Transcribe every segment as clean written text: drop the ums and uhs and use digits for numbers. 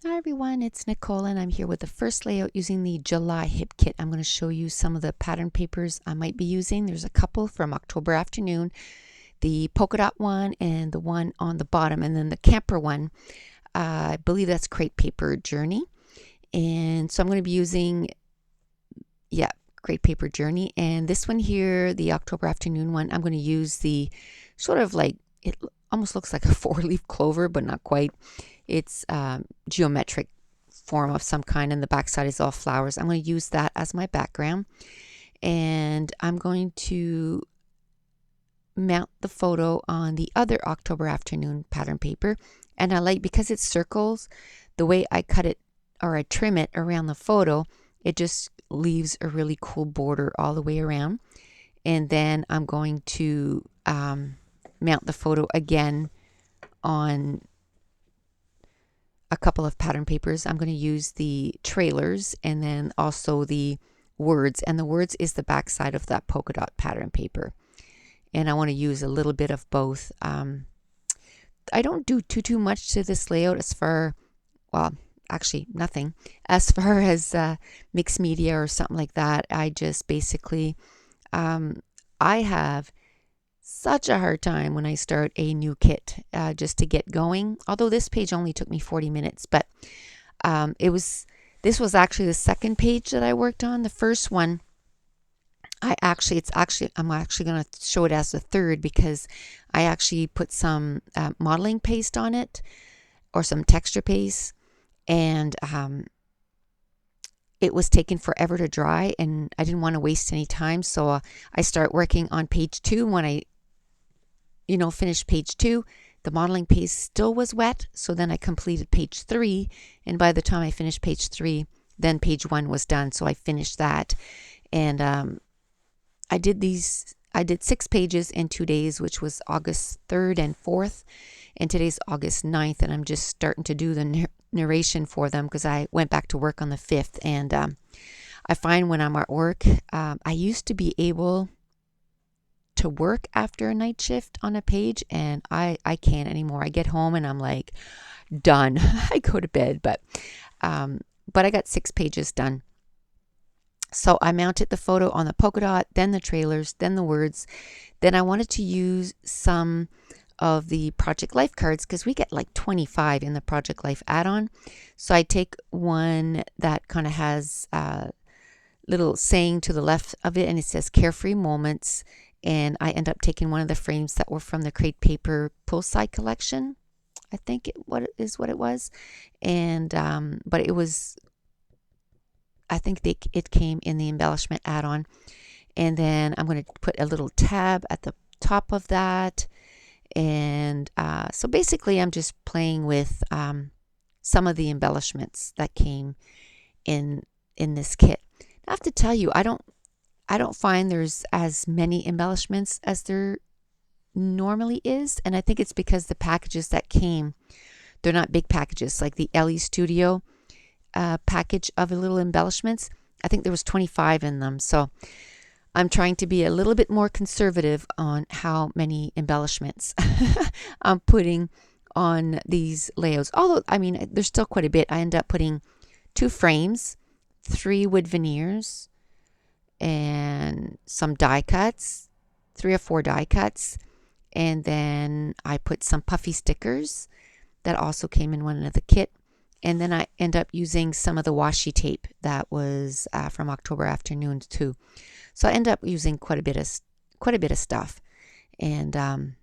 Hi everyone, it's Nicole and I'm here with the first layout using the July hip kit. I'm going to show you some of the pattern papers I might be using. There's a couple from October Afternoon, the polka dot one and the one on the bottom, and then the camper one. I believe that's Crepe Paper Journey. And so I'm going to be using, Crepe Paper Journey. And this one here, the October Afternoon one, I'm going to use the sort of like, it almost looks like a four-leaf clover, but not quite. It's geometric form of some kind, and the backside is all flowers. I'm going to use that as my background, and I'm going to mount the photo on the other October Afternoon pattern paper. And I like, because it's circles, the way I cut it or I trim it around the photo, it just leaves a really cool border all the way around. And then I'm going to mount the photo again on a couple of pattern papers. I'm going to use the trailers and then also the words, and the words is the back side of that polka dot pattern paper, and I want to use a little bit of both. I don't do too much to this layout as far, well, actually nothing as far as mixed media or something like that. I just basically I have such a hard time when I start a new kit just to get going. Although this page only took me 40 minutes, but this was actually the second page that I worked on. The first one, I'm actually going to show it as the third, because I actually put some modeling paste on it, or some texture paste, and it was taking forever to dry, and I didn't want to waste any time. So I start working on page 2. When I finished page 2, the modeling paste still was wet. So then I completed page 3. And by the time I finished page 3, then page 1 was done. So I finished that. And I did 6 pages in 2 days, which was August 3rd and 4th. And today's August 9th. And I'm just starting to do the narration for them, because I went back to work on the 5th. And I find when I'm at work, I used to be able to work after a night shift on a page, and I can't anymore. I get home and I'm like, done. I go to bed, but I got 6 pages done. So I mounted the photo on the polka dot, then the trailers, then the words. Then I wanted to use some of the Project Life cards, because we get like 25 in the Project Life add-on. So I take one that kind of has a little saying to the left of it, and it says Carefree Moments. And I end up taking one of the frames that were from the Crepe Paper Poolside collection. I think what it was. And but it was, I think it came in the embellishment add-on. And then I'm going to put a little tab at the top of that. And so basically I'm just playing with some of the embellishments that came in this kit. I have to tell you, I don't find there's as many embellishments as there normally is. And I think it's because the packages that came, they're not big packages. Like the Ellie Studio package of little embellishments, I think there was 25 in them. So I'm trying to be a little bit more conservative on how many embellishments I'm putting on these layouts. Although, I mean, there's still quite a bit. I end up putting 2 frames, 3 wood veneers, and some die cuts, 3 or 4 die cuts. And then I put some puffy stickers that also came in one of the kit. And then I end up using some of the washi tape that was from October Afternoon too. So I end up using quite a bit of stuff. And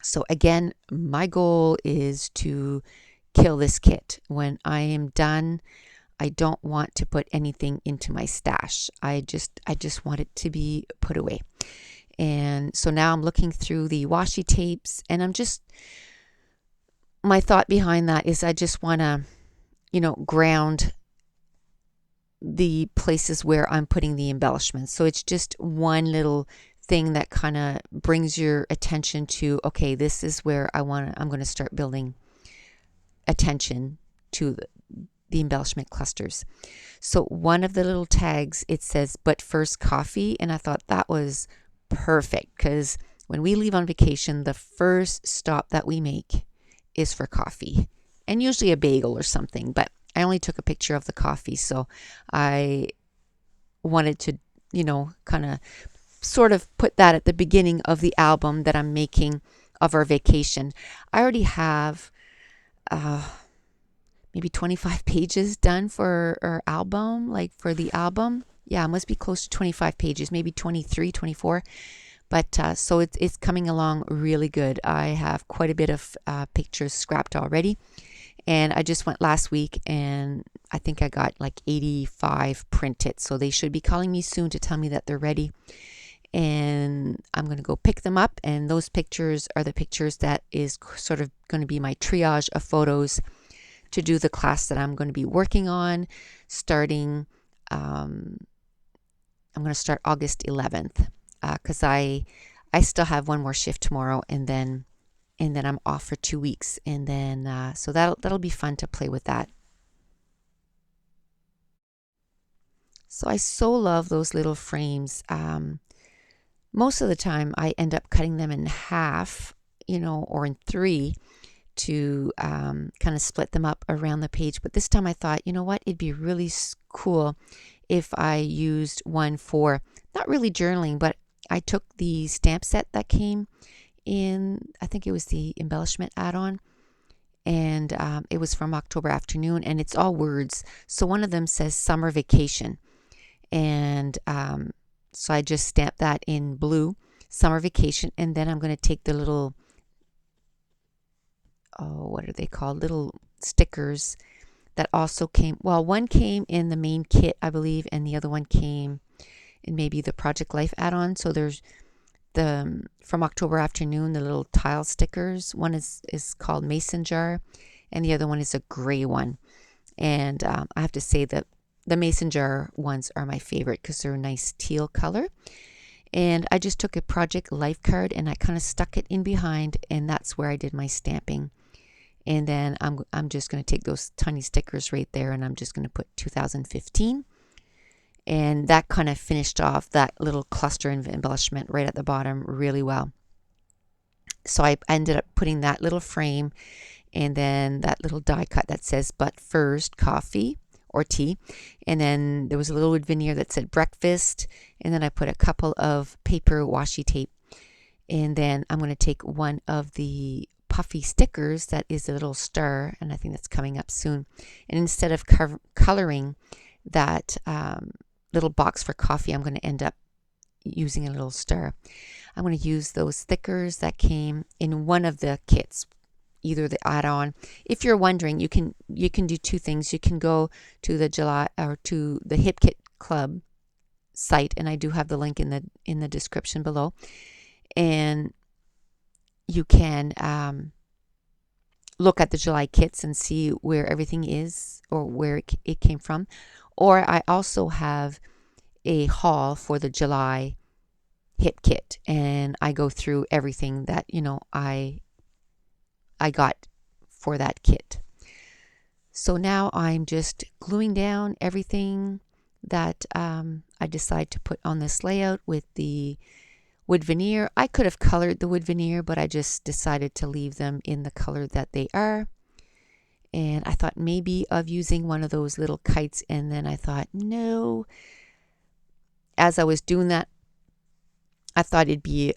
so again, my goal is to kill this kit. When I am done, I don't want to put anything into my stash. I just want it to be put away. And so now I'm looking through the washi tapes, and my thought behind that is I just want to, ground the places where I'm putting the embellishments. So it's just one little thing that kind of brings your attention to, okay, this is where I'm going to start building attention to the embellishment clusters. So one of the little tags, it says, but first coffee. And I thought that was perfect, because when we leave on vacation, the first stop that we make is for coffee. and usually a bagel or something, but I only took a picture of the coffee, so I wanted to, kind of sort of put that at the beginning of the album that I'm making of our vacation. I already have maybe 25 pages done for our album, like for the album. Yeah, it must be close to 25 pages, maybe 23, 24. But so it's coming along really good. I have quite a bit of pictures scrapped already. And I just went last week and I think I got like 85 printed. So they should be calling me soon to tell me that they're ready. And I'm going to go pick them up. And those pictures are the pictures that is sort of going to be my triage of photos to do the class that I'm going to be working on starting. I'm going to start August 11th because I still have one more shift tomorrow, and then I'm off for 2 weeks, and then so that'll be fun to play with that. So I so love those little frames. Most of the time I end up cutting them in half, or in three to kind of split them up around the page. But this time I thought, you know what, it'd be really cool if I used one for not really journaling, but I took the stamp set that came in, I think it was the embellishment add-on, and it was from October Afternoon, and it's all words. So one of them says summer vacation, and so I just stamped that in blue, summer vacation, and then I'm going to take the little, what are they called, little stickers that also came, well, one came in the main kit, I believe, and the other one came in maybe the Project Life add-on. So there's the from October Afternoon, the little tile stickers. One is called Mason Jar, and the other one is a gray one. And I have to say that the Mason Jar ones are my favorite because they're a nice teal color. And I just took a Project Life card and I kind of stuck it in behind, and that's where I did my stamping. And then I'm just going to take those tiny stickers right there, and I'm just going to put 2015. And that kind of finished off that little cluster of embellishment right at the bottom really well. So I ended up putting that little frame and then that little die cut that says, but first coffee or tea. And then there was a little wood veneer that said breakfast. And then I put a couple of paper washi tape. And then I'm going to take one of the puffy stickers that is a little star, and I think that's coming up soon. And instead of coloring that little box for coffee, I'm going to end up using a little star. I'm going to use those stickers that came in one of the kits, either the add-on. If you're wondering, you can do two things. You can go to the July or to the Hip Kit Club site, and I do have the link in the description below, and you can look at the July kits and see where everything is or where it came from. Or I also have a haul for the July hip kit, and I go through everything that I got for that kit. So now I'm just gluing down everything that I decide to put on this layout with the wood veneer. I could have colored the wood veneer, but I just decided to leave them in the color that they are. And I thought maybe of using one of those little kites, and then I thought, no. As I was doing that, I thought they'd be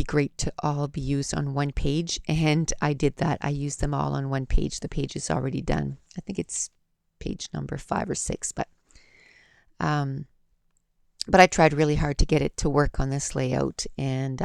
great to all be used on one page, and I did that. I used them all on one page. The page is already done. I think it's page number 5 or 6, but I tried really hard to get it to work on this layout, and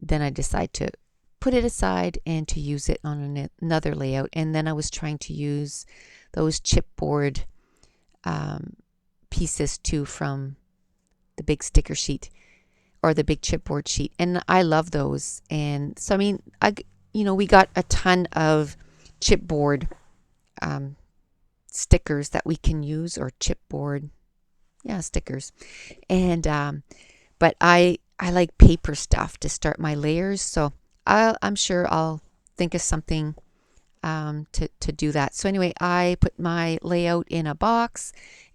then I decided to put it aside and to use it on another layout. And then I was trying to use those chipboard pieces too from the big sticker sheet or the big chipboard sheet, and I love those. And so I mean, we got a ton of chipboard stickers that we can use, or chipboard stickers. And but I like paper stuff to start my layers, so I'm sure I'll think of something to do that. So anyway, I put my layout in a box,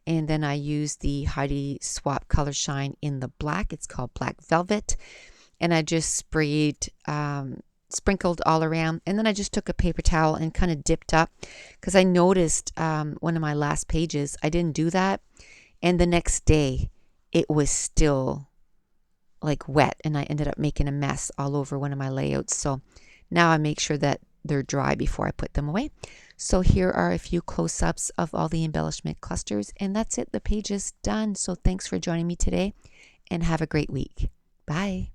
and then I use the Heidi Swap Color Shine in the black. It's called Black Velvet, and I just sprayed sprinkled all around. And then I just took a paper towel and kind of dipped up because I noticed one of my last pages, I didn't do that. And the next day it was still like wet and I ended up making a mess all over one of my layouts. So now I make sure that they're dry before I put them away. So here are a few close-ups of all the embellishment clusters, and that's it. The page is done. So thanks for joining me today and have a great week. Bye.